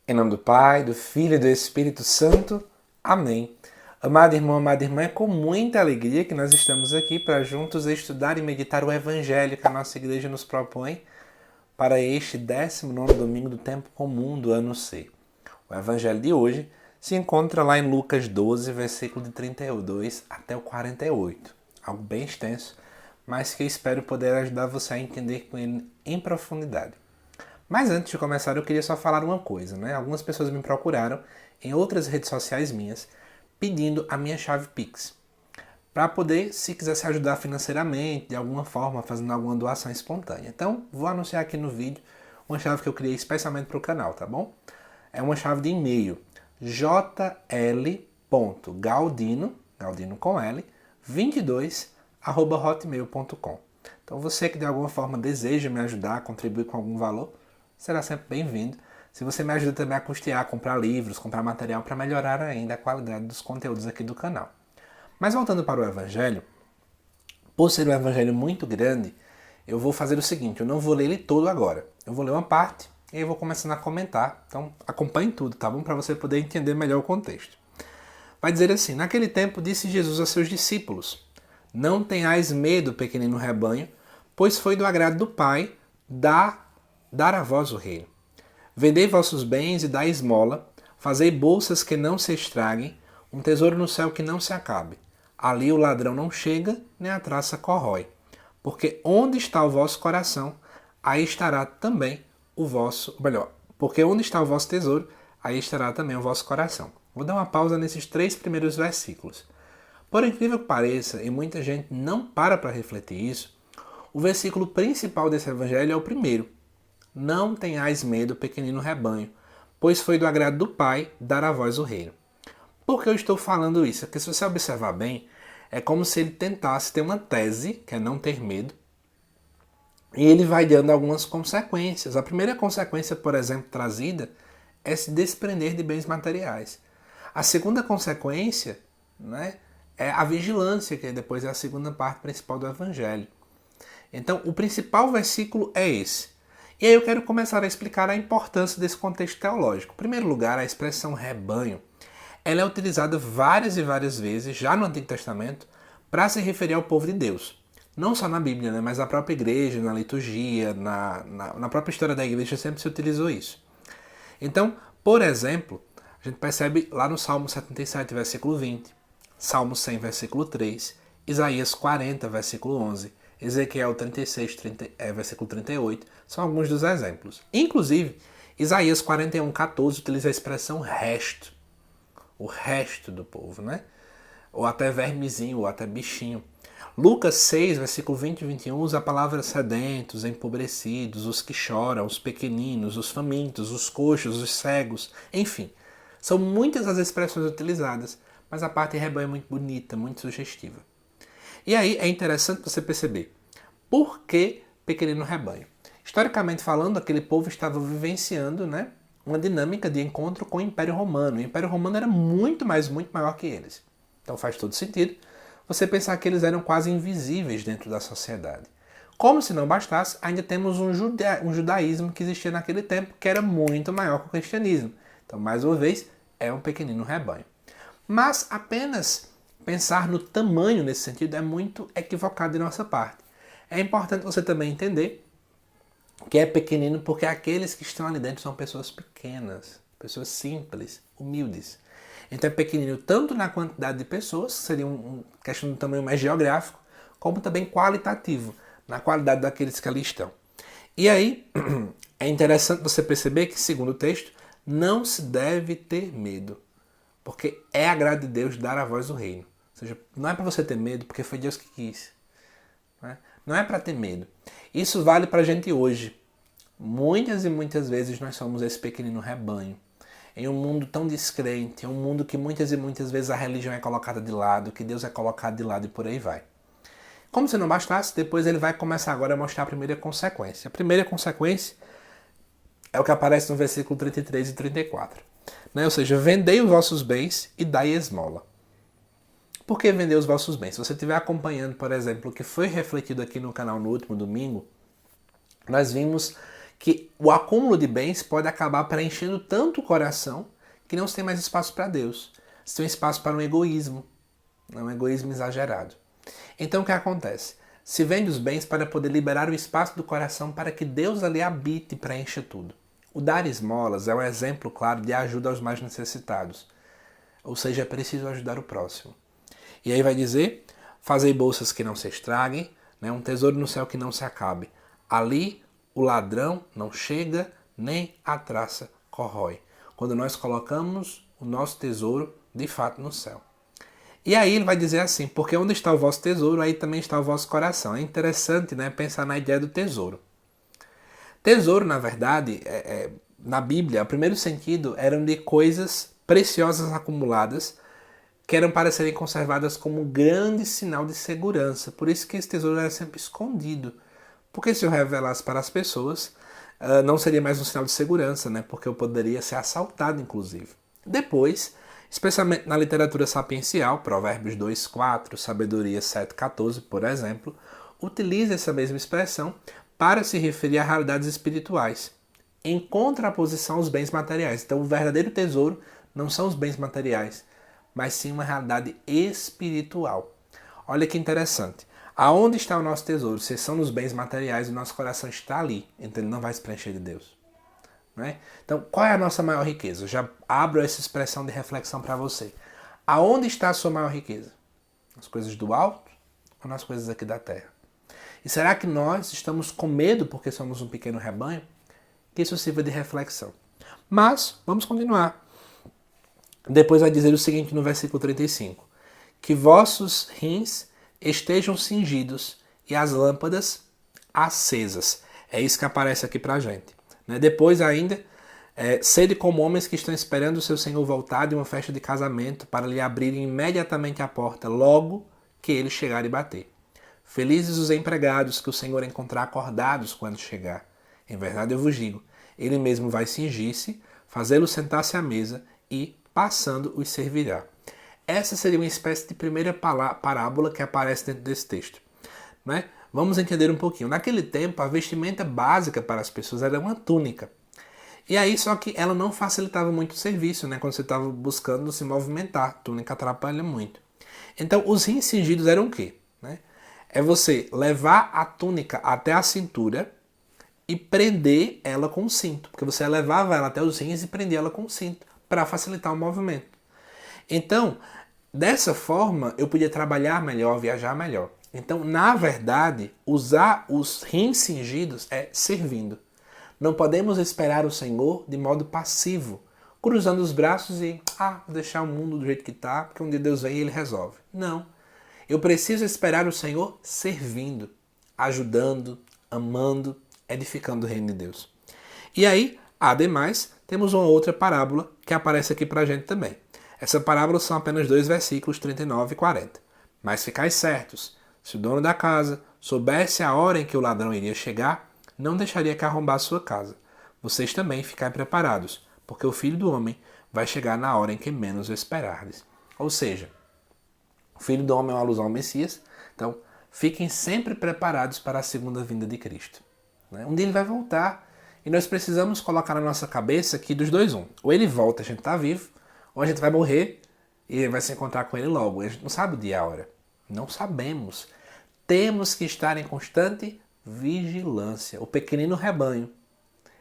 Em nome do Pai, do Filho e do Espírito Santo. Amém. Amado irmão, amada irmã, é com muita alegria que nós estamos aqui para juntos estudar e meditar o Evangelho que a nossa igreja nos propõe para este 19º domingo do tempo comum do ano C. O Evangelho de hoje se encontra lá em Lucas 12, versículo de 32 até o 48. Algo bem extenso, mas que eu espero poder ajudar você a entender com ele em profundidade. Mas antes de começar, eu queria só falar uma coisa, né? Algumas pessoas me procuraram em outras redes sociais minhas pedindo a minha chave Pix. Para poder, se quiser se ajudar financeiramente, de alguma forma, fazendo alguma doação espontânea. Então, vou anunciar aqui no vídeo uma chave que eu criei especialmente para o canal, tá bom? É uma chave de e-mail jl.galdino, Galdino com L, 22@hotmail.com. Então, você que de alguma forma deseja me ajudar, contribuir com algum valor, será sempre bem-vindo. Se você me ajuda também a custear, comprar livros, comprar material para melhorar ainda a qualidade dos conteúdos aqui do canal. Mas voltando para o Evangelho, por ser um Evangelho muito grande, eu vou fazer o seguinte, eu não vou ler ele todo agora. Eu vou ler uma parte e aí eu vou começando a comentar. Então acompanhe tudo, tá bom? Para você poder entender melhor o contexto. Vai dizer assim, naquele tempo disse Jesus a seus discípulos, não tenhais medo, pequenino rebanho, pois foi do agrado do Pai dar a vós o reino. Vendei vossos bens e dai esmola, fazei bolsas que não se estraguem, um tesouro no céu que não se acabe. Ali o ladrão não chega, nem a traça corrói. Porque onde está o vosso coração, aí estará também o vosso... porque onde está o vosso tesouro, aí estará também o vosso coração. Vou dar uma pausa nesses 3 primeiros versículos. Por incrível que pareça, e muita gente não para refletir isso, o versículo principal desse evangelho é o primeiro. Não tenhais medo, pequenino rebanho, pois foi do agrado do Pai dar a vós o reino. Por que eu estou falando isso? Porque se você observar bem, é como se ele tentasse ter uma tese, que é não ter medo, e ele vai dando algumas consequências. A primeira consequência, por exemplo, trazida, é se desprender de bens materiais. A segunda consequência, né, é a vigilância, que depois é a segunda parte principal do Evangelho. Então, o principal versículo é esse. E aí eu quero começar a explicar a importância desse contexto teológico. Em primeiro lugar, a expressão rebanho, ela é utilizada várias e várias vezes, já no Antigo Testamento, para se referir ao povo de Deus. Não só na Bíblia, né, mas na própria igreja, na liturgia, na própria história da igreja sempre se utilizou isso. Então, por exemplo, a gente percebe lá no Salmo 77, versículo 20, Salmo 100, versículo 3, Isaías 40, versículo 11, Ezequiel 36, versículo 38, são alguns dos exemplos. Inclusive, Isaías 41, 14 utiliza a expressão resto, o resto do povo, né? Ou até vermezinho, ou até bichinho. Lucas 6, versículo 20 e 21 usa a palavra sedentos, empobrecidos, os que choram, os pequeninos, os famintos, os coxos, os cegos, enfim. São muitas as expressões utilizadas, mas a parte rebanho é muito bonita, muito sugestiva. E aí é interessante você perceber por que pequenino rebanho. Historicamente falando, aquele povo estava vivenciando, né, uma dinâmica de encontro com o Império Romano. O Império Romano era muito maior que eles. Então faz todo sentido você pensar que eles eram quase invisíveis dentro da sociedade. Como se não bastasse, ainda temos um judaísmo que existia naquele tempo, que era muito maior que o cristianismo. Então, mais uma vez, é um pequenino rebanho. Mas apenas pensar no tamanho nesse sentido é muito equivocado de nossa parte. É importante você também entender que é pequenino porque aqueles que estão ali dentro são pessoas pequenas, pessoas simples, humildes. Então é pequenino tanto na quantidade de pessoas, seria uma questão do tamanho mais geográfico, como também qualitativo, na qualidade daqueles que ali estão. E aí é interessante você perceber que, segundo o texto, não se deve ter medo, porque é agrado de Deus dar a vós o reino. Ou seja, não é para você ter medo, porque foi Deus que quis. Não é para ter medo. Isso vale para a gente hoje. Muitas e muitas vezes nós somos esse pequenino rebanho. Em um mundo tão descrente, em um mundo que muitas e muitas vezes a religião é colocada de lado, que Deus é colocado de lado e por aí vai. Como se não bastasse, depois ele vai começar agora a mostrar a primeira consequência. A primeira consequência é o que aparece no versículo 33 e 34. Ou seja, vendei os vossos bens e dai esmola. Por que vender os vossos bens? Se você estiver acompanhando, por exemplo, o que foi refletido aqui no canal no último domingo, nós vimos que o acúmulo de bens pode acabar preenchendo tanto o coração que não se tem mais espaço para Deus. Se tem espaço para um egoísmo exagerado. Então o que acontece? Se vende os bens para poder liberar o espaço do coração para que Deus ali habite e preencha tudo. O dar esmolas é um exemplo claro de ajuda aos mais necessitados. Ou seja, é preciso ajudar o próximo. E aí vai dizer, fazei bolsas que não se estraguem, né? Um tesouro no céu que não se acabe. Ali o ladrão não chega, nem a traça corrói. Quando nós colocamos o nosso tesouro, de fato, no céu. E aí ele vai dizer assim, porque onde está o vosso tesouro, aí também está o vosso coração. É interessante, né, pensar na ideia do tesouro. Tesouro, na verdade, na Bíblia, o primeiro sentido eram de coisas preciosas acumuladas que eram para serem conservadas como um grande sinal de segurança. Por isso que esse tesouro era sempre escondido. Porque se eu revelasse para as pessoas, não seria mais um sinal de segurança, né? Porque eu poderia ser assaltado, inclusive. Depois, especialmente na literatura sapiencial, Provérbios 2:4, Sabedoria 7:14, por exemplo, utiliza essa mesma expressão para se referir a realidades espirituais, em contraposição aos bens materiais. Então, o verdadeiro tesouro não são os bens materiais, mas sim uma realidade espiritual. Olha que interessante. Aonde está o nosso tesouro? Se são nos bens materiais, o nosso coração está ali, então ele não vai se preencher de Deus. Né? Então, qual é a nossa maior riqueza? Eu já abro essa expressão de reflexão para você. Aonde está a sua maior riqueza? Nas coisas do alto ou nas coisas aqui da terra? E será que nós estamos com medo porque somos um pequeno rebanho? Que isso sirva de reflexão. Mas, vamos continuar. Depois vai dizer o seguinte no versículo 35. Que vossos rins estejam cingidos e as lâmpadas acesas. É isso que aparece aqui pra gente. Depois ainda, sede como homens que estão esperando o seu Senhor voltar de uma festa de casamento para lhe abrirem imediatamente a porta, logo que ele chegar e bater. Felizes os empregados que o Senhor encontrar acordados quando chegar. Em verdade eu vos digo, ele mesmo vai cingir-se, fazê-los sentar-se à mesa e, passando, os servirá. Essa seria uma espécie de primeira parábola que aparece dentro desse texto. Né? Vamos entender um pouquinho. Naquele tempo, a vestimenta básica para as pessoas era uma túnica. E aí, só que ela não facilitava muito o serviço, né? Quando você estava buscando se movimentar. A túnica atrapalha muito. Então, os rins cingidos eram o quê? Né? É você levar a túnica até a cintura e prender ela com o cinto. Porque você levava ela até os rins e prendia ela com o cinto para facilitar o movimento. Então, dessa forma, eu podia trabalhar melhor, viajar melhor. Então, na verdade, usar os rins cingidos é servindo. Não podemos esperar o Senhor de modo passivo, cruzando os braços e, vou deixar o mundo do jeito que está, porque um dia Deus vem e Ele resolve. Não. Eu preciso esperar o Senhor servindo, ajudando, amando, edificando o reino de Deus. E aí, ademais, temos uma outra parábola que aparece aqui pra gente também. Essa parábola são apenas 2 versículos, 39 e 40. Mas ficais certos, se o dono da casa soubesse a hora em que o ladrão iria chegar, não deixaria que arrombasse sua casa. Vocês também ficai preparados, porque o Filho do Homem vai chegar na hora em que menos o esperardes. Ou seja, o Filho do Homem é uma alusão ao Messias, então fiquem sempre preparados para a segunda vinda de Cristo. Um dia ele vai voltar e nós precisamos colocar na nossa cabeça que dos dois ou ele volta, a gente está vivo, ou a gente vai morrer e vai se encontrar com ele logo. A gente não sabe o dia e a hora. Não sabemos. Temos que estar em constante vigilância. O pequenino rebanho,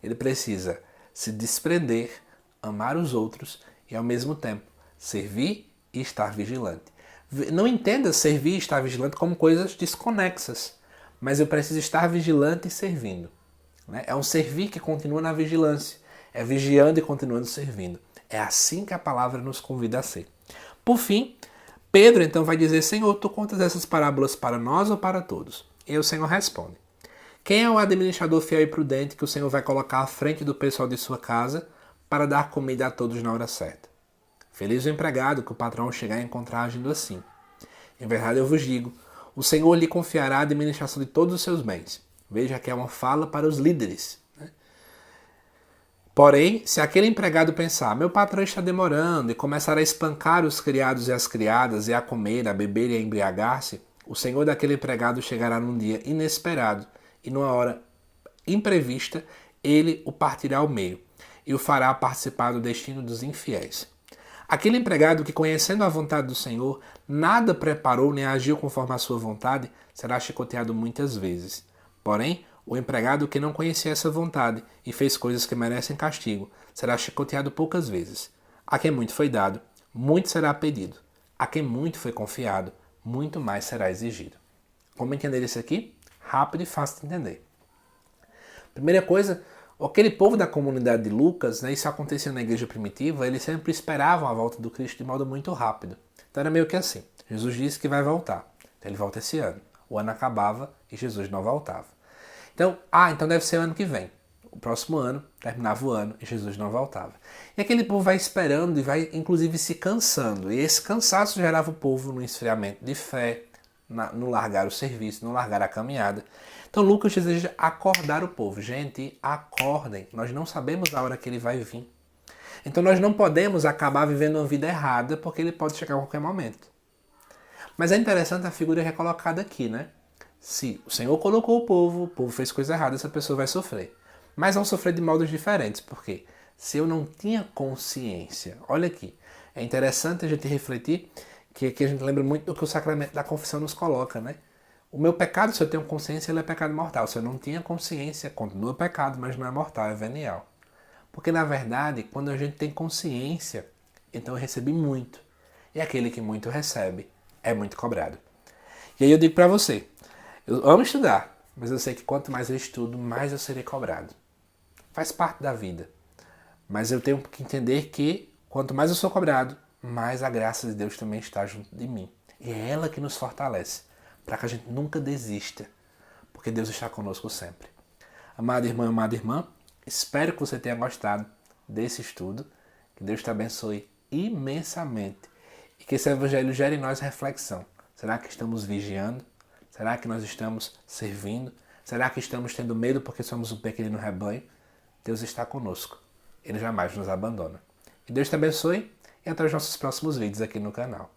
ele precisa se desprender, amar os outros e ao mesmo tempo servir e estar vigilante. Não entenda servir e estar vigilante como coisas desconexas, mas eu preciso estar vigilante e servindo. É um servir que continua na vigilância. É vigiando e continuando servindo. É assim que a palavra nos convida a ser. Por fim, Pedro então vai dizer, Senhor, tu contas essas parábolas para nós ou para todos? E o Senhor responde, quem é o administrador fiel e prudente que o Senhor vai colocar à frente do pessoal de sua casa para dar comida a todos na hora certa? Feliz o empregado que o patrão ao chegar e encontrar agindo assim. Em verdade eu vos digo, o Senhor lhe confiará a administração de todos os seus bens. Veja que é uma fala para os líderes. Porém, se aquele empregado pensar, meu patrão está demorando, e começar a espancar os criados e as criadas, e a comer, a beber e a embriagar-se, o senhor daquele empregado chegará num dia inesperado e numa hora imprevista ele o partirá ao meio e o fará participar do destino dos infiéis. Aquele empregado que, conhecendo a vontade do Senhor, nada preparou nem agiu conforme a sua vontade, será chicoteado muitas vezes. Porém, o empregado que não conhecia essa vontade e fez coisas que merecem castigo, será chicoteado poucas vezes. A quem muito foi dado, muito será pedido. A quem muito foi confiado, muito mais será exigido. Como entender isso aqui? Rápido e fácil de entender. Primeira coisa, aquele povo da comunidade de Lucas, né, isso acontecia na igreja primitiva, eles sempre esperavam a volta do Cristo de modo muito rápido. Então era meio que assim, Jesus disse que vai voltar, então ele volta esse ano. O ano acabava e Jesus não voltava. Então deve ser ano que vem. O próximo ano, terminava o ano e Jesus não voltava. E aquele povo vai esperando e vai inclusive se cansando. E esse cansaço gerava o povo no esfriamento de fé, no largar o serviço, no largar a caminhada. Então Lucas deseja acordar o povo. Gente, acordem. Nós não sabemos a hora que ele vai vir. Então nós não podemos acabar vivendo uma vida errada porque ele pode chegar a qualquer momento. Mas é interessante a figura que é colocada aqui, né? Se o Senhor colocou o povo fez coisa errada, essa pessoa vai sofrer. Mas vão sofrer de modos diferentes, porque se eu não tinha consciência, olha aqui, é interessante a gente refletir que aqui a gente lembra muito do que o sacramento da confissão nos coloca, né? O meu pecado, se eu tenho consciência, ele é pecado mortal. Se eu não tinha consciência, continua pecado, mas não é mortal, é venial. Porque na verdade, quando a gente tem consciência, então eu recebi muito. E aquele que muito recebe é muito cobrado. E aí eu digo para você, eu amo estudar, mas eu sei que quanto mais eu estudo, mais eu serei cobrado. Faz parte da vida. Mas eu tenho que entender que quanto mais eu sou cobrado, mais a graça de Deus também está junto de mim. E é ela que nos fortalece, para que a gente nunca desista, porque Deus está conosco sempre. Amada irmã, espero que você tenha gostado desse estudo, que Deus te abençoe imensamente e que esse evangelho gere em nós reflexão. Será que estamos vigiando? Será que nós estamos servindo? Será que estamos tendo medo porque somos um pequeno rebanho? Deus está conosco. Ele jamais nos abandona. E Deus te abençoe e até os nossos próximos vídeos aqui no canal.